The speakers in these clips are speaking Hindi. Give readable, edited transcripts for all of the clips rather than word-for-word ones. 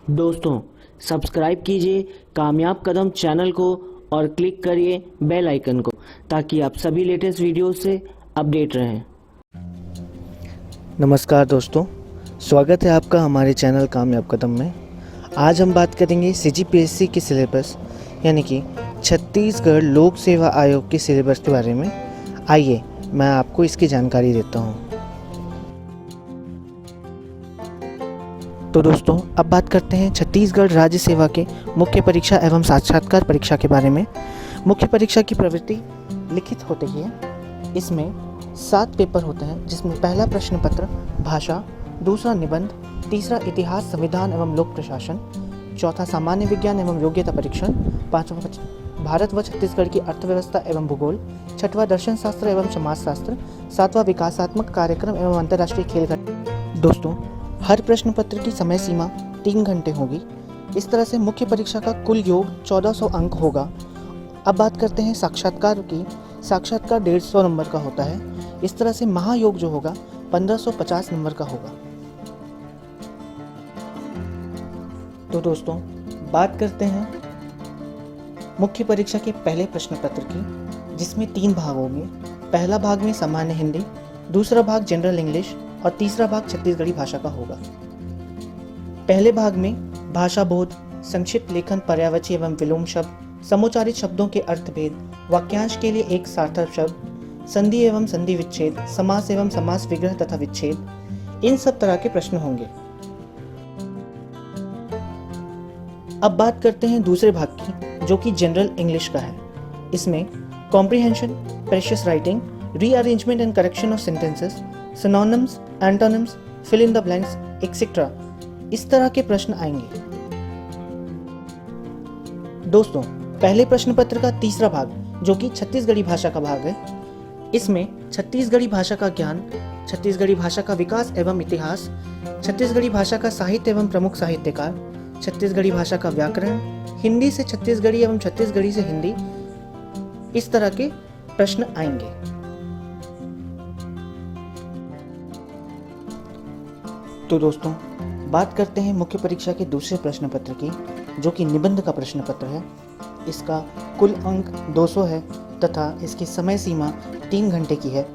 दोस्तों, सब्सक्राइब कीजिए कामयाब कदम चैनल को और क्लिक करिए बेल आइकन को ताकि आप सभी लेटेस्ट वीडियो से अपडेट रहें। नमस्कार दोस्तों, स्वागत है आपका हमारे चैनल कामयाब कदम में। आज हम बात करेंगे सीजीपीएससी के सिलेबस यानी कि छत्तीसगढ़ लोक सेवा आयोग के सिलेबस के बारे में। आइए मैं आपको इसकी जानकारी देता हूँ। तो दोस्तों, अब बात करते हैं छत्तीसगढ़ राज्य सेवा के मुख्य परीक्षा एवं साक्षात्कार परीक्षा के बारे में। मुख्य परीक्षा की प्रवृत्ति लिखित होती है। इसमें 7 पेपर होते हैं, जिसमें पहला प्रश्न पत्र भाषा, दूसरा निबंध, तीसरा इतिहास, संविधान एवं लोक प्रशासन, चौथा सामान्य विज्ञान एवं योग्यता परीक्षण, पांचवा भारत व छत्तीसगढ़ की अर्थव्यवस्था एवं भूगोल, छठवां दर्शन शास्त्र एवं समाजशास्त्र, सातवां विकासात्मक कार्यक्रम एवं अंतर्राष्ट्रीय खेल। दोस्तों, हर प्रश्न पत्र की समय सीमा 3 घंटे होगी। इस तरह से मुख्य परीक्षा का कुल योग 1400 अंक होगा। अब बात करते हैं साक्षात्कार की। साक्षात्कार 150 नंबर का होता है। इस तरह से महायोग जो होगा 1550 नंबर का होगा। तो दोस्तों, बात करते हैं मुख्य परीक्षा के पहले प्रश्न पत्र की, जिसमें 3 भाग होंगे। पहला भाग में सामान्य हिंदी, दूसरा भाग जनरल इंग्लिश और तीसरा भाग छत्तीसगढ़ी भाषा का होगा। पहले भाग में भाषा बोध, संक्षिप्त लेखन, पर्यायवाची एवं विलोम शब्द, समुच्चारित शब्दों के अर्थभेद, वाक्यांश के लिए एक सार्थक शब्द, संधि एवं संधि विच्छेद, समास एवं समास विग्रह तथा विच्छेद, इन सब तरह के प्रश्न होंगे। अब बात करते हैं दूसरे भाग की, जो कि जनरल इंग्लिश का है। इसमें comprehension, precis writing, rearrangement and correction of sentences, synonyms, antonyms, fill in the blanks etcetera, इस तरह के प्रश्न आएंगे। दोस्तों, पहले प्रश्न पत्र का तीसरा भाग, जो कि छत्तीसगढ़ी भाषा का भाग है, इसमें छत्तीसगढ़ी भाषा का ज्ञान, छत्तीसगढ़ी भाषा का विकास एवं इतिहास, छत्तीसगढ़ी भाषा का साहित्य एवं प्रमुख साहित्यकार, छत्तीसगढ़ी भाषा का व्याकरण, हिंदी से छत्तीसगढ़ी एवं छत्तीसगढ़ी से हिंदी, इस तरह के प्रश्न आएंगे। तो दोस्तों, बात करते हैं मुख्य परीक्षा के दूसरे प्रश्न पत्र की, जो कि निबंध का प्रश्न पत्र है। इसका कुल अंक 200 है तथा इसकी समय सीमा 3 घंटे की है।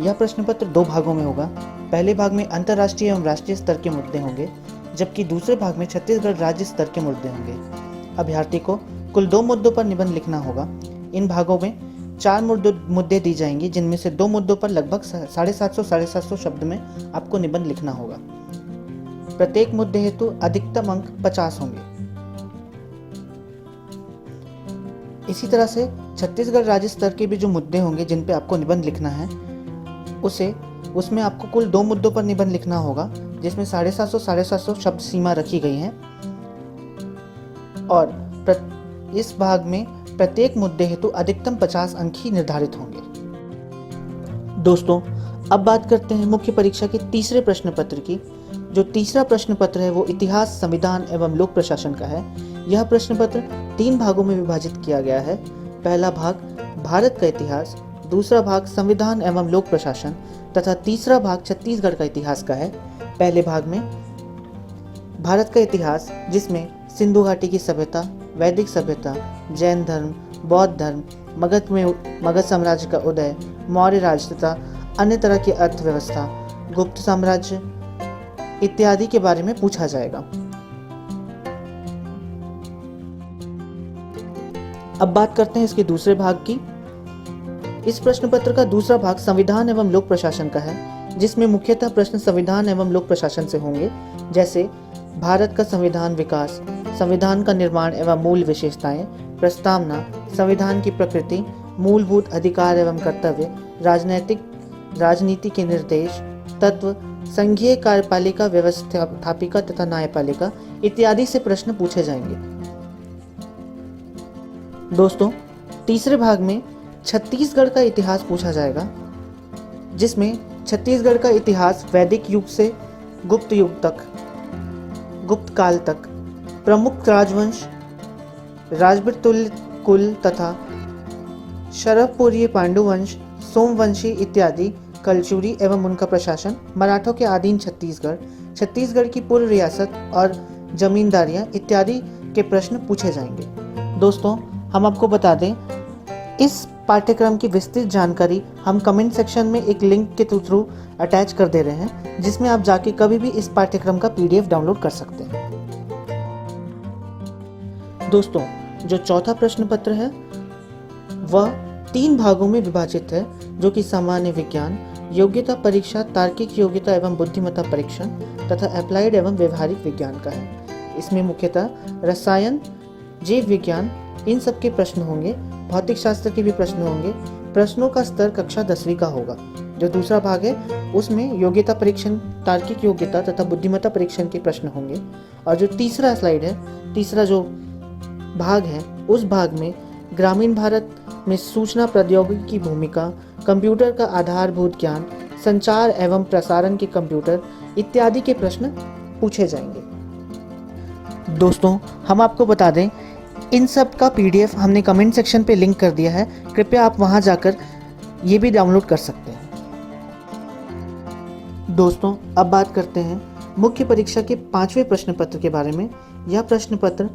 यह प्रश्न पत्र 2 भागों में होगा। पहले भाग में अंतर्राष्ट्रीय एवं राष्ट्रीय स्तर के मुद्दे होंगे, जबकि दूसरे भाग में छत्तीसगढ़ राज्य स्तर के मुद्दे होंगे। अभ्यर्थी को कुल 2 मुद्दों पर निबंध लिखना होगा। इन भागों में 4 मुद्दे दी जाएंगे, जिनमें से 2 मुद्दों पर लगभग 750 शब्द में आपको निबंध लिखना होगा। प्रत्येक मुद्दे हेतु अधिकतम अंक 50 होंगे। इसी तरह से छत्तीसगढ़ राज्य स्तर के भी जो मुद्दे होंगे जिन पे आपको निबंध लिखना है, उसमें आपको कुल 2 मुद्दों पर निबंध लिखना होगा, जिसमें 750 शब्द सीमा रखी गई है। और इस भाग में प्रत्येक मुद्दे हेतु अधिकतम 50 अंक ही निर्धारित होंगे। दोस्तों, अब बात करते हैं मुख्य परीक्षा के तीसरे प्रश्न पत्र की। जो तीसरा प्रश्न पत्र है वो इतिहास, संविधान एवं लोक प्रशासन का है। यह प्रश्न पत्र 3 भागों में विभाजित किया गया है। पहला भाग भारत का इतिहास, दूसरा भाग संविधान एवं लोक प्रशासन तथा तीसरा भाग छत्तीसगढ़ का इतिहास का है। पहले भाग में भारत का इतिहास, जिसमें सिंधु घाटी की सभ्यता, वैदिक सभ्यता, जैन धर्म, बौद्ध धर्म, मगध साम्राज्य का उदय, मौर्य राज तथा अन्य तरह की अर्थव्यवस्था, गुप्त साम्राज्य इत्यादि के बारे में पूछा जाएगा। अब बात करते हैं इसके दूसरे भाग की। इस प्रश्न पत्र का दूसरा भाग संविधान एवं लोक प्रशासन का है, जिसमें मुख्यतः प्रश्न संविधान एवं लोक प्रशासन से होंगे, जैसे भारत का संविधान विकास, संविधान का निर्माण एवं मूल विशेषताएं, प्रस्तावना, संविधान की प्रकृति, मूलभूत अधिकार एवं कर्तव्य, राजनीति के निर्देश, तत्व, संघीय कार्यपालिका, व्यवस्थापिका तथा न्यायपालिका इत्यादि से प्रश्न पूछे जाएंगे। दोस्तों, तीसरे भाग में छत्तीसगढ़ का इतिहास पूछा जाएगा, जिसमें छत्तीसगढ़ का इतिहास वैदिक युग से गुप्त युग तक, गुप्त काल तक, प्रमुख राजवंश, राजबीरतुल्य कुल तथा शरवपुरीय पांडुवंश, सोमवंशी इत्यादि, कलचुरी एवं उनका प्रशासन, मराठों के अधीन छत्तीसगढ़, छत्तीसगढ़ की पूर्व रियासत और जमींदारियां इत्यादि के प्रश्न पूछे जाएंगे। दोस्तों, हम आपको बता दें, इस पाठ्यक्रम की विस्तृत जानकारी हम कमेंट सेक्शन में एक लिंक के थ्रू अटैच कर दे रहे हैं, जिसमें आप जाके कभी भी इस पाठ्यक्रम का PDF डाउनलोड कर सकते हैं। दोस्तों, जो चौथा प्रश्न पत्र है वह 3 भागों में विभाजित है, जो कि सामान्य विज्ञान, योग्यता परीक्षा, तार्किक योग्यता एवं बुद्धिमत्ता परीक्षण तथा अप्लाइड एवं व्यवहारिक विज्ञान का है। इसमें मुख्यतः रसायन, जीव विज्ञान, इन सब के प्रश्न होंगे। भौतिक शास्त्र के भी प्रश्न होंगे। प्रश्नों का स्तर कक्षा 10वीं का होगा। जो दूसरा भाग है उसमें योग्यता परीक्षण, तार्किक योग्यता तथा बुद्धिमत्ता परीक्षण के प्रश्न होंगे। और जो तीसरा स्लाइड है, तीसरा जो भाग है, उस भाग में ग्रामीण भारत में सूचना प्रौद्योगिकी की भूमिका, कंप्यूटर का आधारभूत ज्ञान, संचार एवं प्रसारण के कंप्यूटर इत्यादि के प्रश्न पूछे जाएंगे। दोस्तों, हम आपको बता दें, इन सब का PDF हमने कमेंट सेक्शन पे लिंक कर दिया है। कृपया आप वहां जाकर ये भी डाउनलोड कर सकते हैं। दोस्तों, अब बात करते हैं मुख्य परीक्षा के 5वें प्रश्न पत्र के बारे में। यह प्रश्न पत्र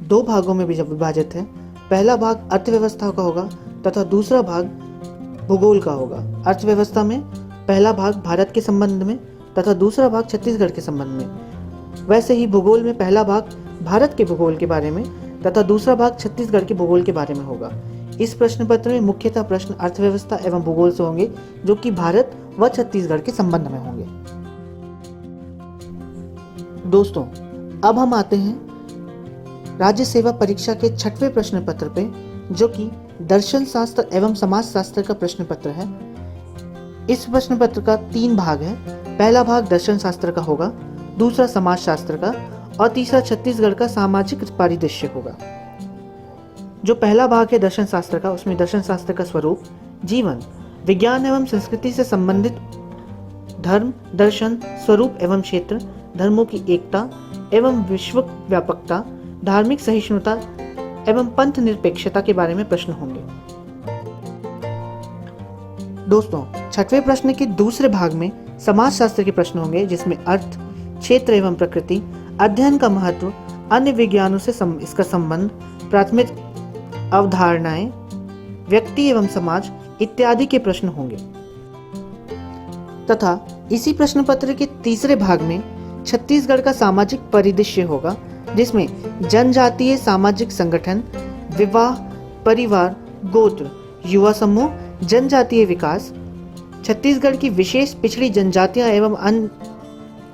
2 भागों में विभाजित है। पहला भाग अर्थव्यवस्था का होगा तथा दूसरा भाग भूगोल का होगा। अर्थव्यवस्था में पहला भाग भारत के संबंध में तथा दूसरा भाग छत्तीसगढ़ के संबंध में। वैसे ही भूगोल में पहला भाग भारत के भूगोल के बारे में तथा दूसरा भाग छत्तीसगढ़ के भूगोल के बारे में होगा। इस प्रश्न पत्र में मुख्यतः प्रश्न अर्थव्यवस्था एवं भूगोल से होंगे, जो कि भारत व छत्तीसगढ़ के संबंध में होंगे। दोस्तों, अब हम आते हैं राज्य सेवा परीक्षा के 6वें प्रश्न पत्र पे, जो कि दर्शन शास्त्र एवं समाज शास्त्र का प्रश्न पत्र है। इस प्रश्न पत्र का 3 भाग है। पहला भाग दर्शन शास्त्र का होगा, दूसरा समाज शास्त्र का और तीसरा छत्तीसगढ़ का सामाजिक परिदृश्य होगा। जो पहला भाग है दर्शन शास्त्र का, उसमें दर्शन शास्त्र का स्वरूप, जीवन, विज्ञान एवं संस्कृति से संबंधित धर्म, दर्शन, स्वरूप एवं क्षेत्र, धर्मों की एकता एवं विश्व व्यापकता, धार्मिक सहिष्णुता एवं पंथ निरपेक्षता के बारे में प्रश्न होंगे। दोस्तों, 6वें प्रश्न के दूसरे भाग में समाज शास्त्र के प्रश्न होंगे, जिसमें अर्थ, क्षेत्र एवं प्रकृति, अध्ययन का महत्व, अन्य विज्ञानों से इसका संबंध, प्राथमिक अवधारणाएं, व्यक्ति एवं समाज इत्यादि के प्रश्न होंगे। तथा इसी प्रश्न पत्र के तीसरे भाग में छत्तीसगढ़ का सामाजिक परिदृश्य होगा, जिसमें जनजातीय सामाजिक संगठन, विवाह, परिवार, गोत्र, युवा समूह, जनजातीय विकास, छत्तीसगढ़ की विशेष पिछड़ी जनजातियां एवं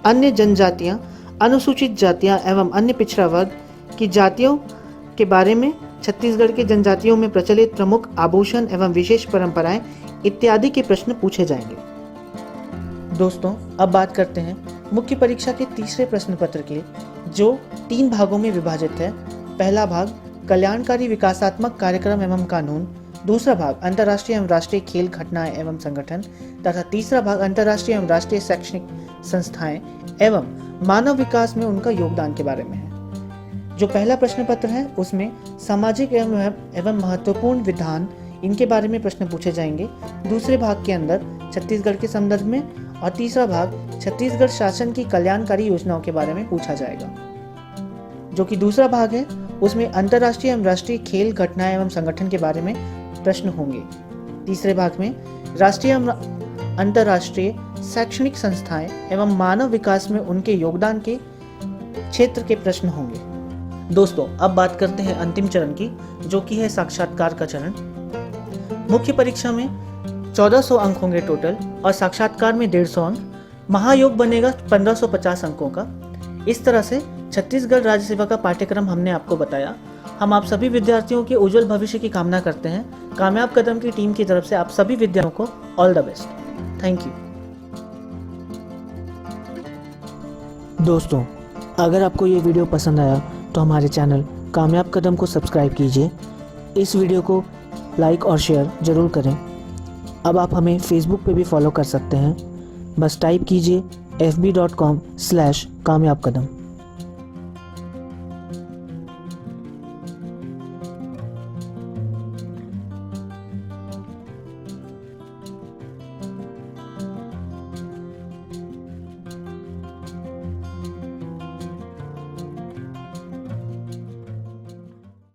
अन्य जनजातियां, अनुसूचित जातियां एवं अन्य पिछड़ा वर्ग की जातियों के बारे में, छत्तीसगढ़ के जनजातियों में प्रचलित प्रमुख आभूषण एवं विशेष परंपराएं इत्यादि के प्रश्न पूछे जाएंगे। दोस्तों, अब बात करते हैं मुख्य परीक्षा के तीसरे प्रश्न पत्र के, जो 3 भागों में विभाजित है। पहला भाग कल्याणकारी विकासात्मक कार्यक्रम एवं कानून, दूसरा भाग अंतर्राष्ट्रीय एवं राष्ट्रीय खेल घटनाएं एवं संगठन तथा तीसरा भाग अंतर्राष्ट्रीय एवं राष्ट्रीय शैक्षणिक संस्थाएं एवं मानव विकास में उनका योगदान के बारे में है। जो पहला प्रश्न पत्र है उसमें सामाजिक एवं महत्वपूर्ण विधान, इनके बारे में प्रश्न पूछे जाएंगे। दूसरे भाग के अंदर छत्तीसगढ़ के संदर्भ में और तीसरा भाग छत्तीसगढ़ शासन की कल्याणकारी योजनाओं के बारे में पूछा जाएगा। जो कि दूसरा भाग है उसमें अंतर्राष्ट्रीय एवं राष्ट्रीय खेल घटनाएं एवं संगठन के बारे में प्रश्न होंगे। तीसरे भाग में राष्ट्रीय एवं अंतर्राष्ट्रीय शैक्षणिक संस्थाएं एवं मानव विकास में उनके योगदान के क्षेत्र के प्रश्न होंगे। दोस्तों, अब बात करते हैं अंतिम चरण की, जो कि है साक्षात्कार का चरण। मुख्य परीक्षा में 1400 अंक होंगे टोटल और साक्षात्कार में 150 अंक। महायोग बनेगा 1550 अंकों का। इस तरह से छत्तीसगढ़ राज्य सेवा का पाठ्यक्रम हमने आपको बताया। हम आप सभी विद्यार्थियों के उज्जवल भविष्य की कामना करते हैं। कामयाब कदम की टीम की तरफ से आप सभी विद्यार्थियों को all the best. Thank you. दोस्तों, अगर आपको ये वीडियो पसंद आया तो हमारे चैनल कामयाब कदम को सब्सक्राइब कीजिए। इस वीडियो को लाइक और शेयर ज़रूर करें। अब आप हमें फेसबुक पे भी फॉलो कर सकते हैं। बस टाइप कीजिए fb.com/कामयाब कदम।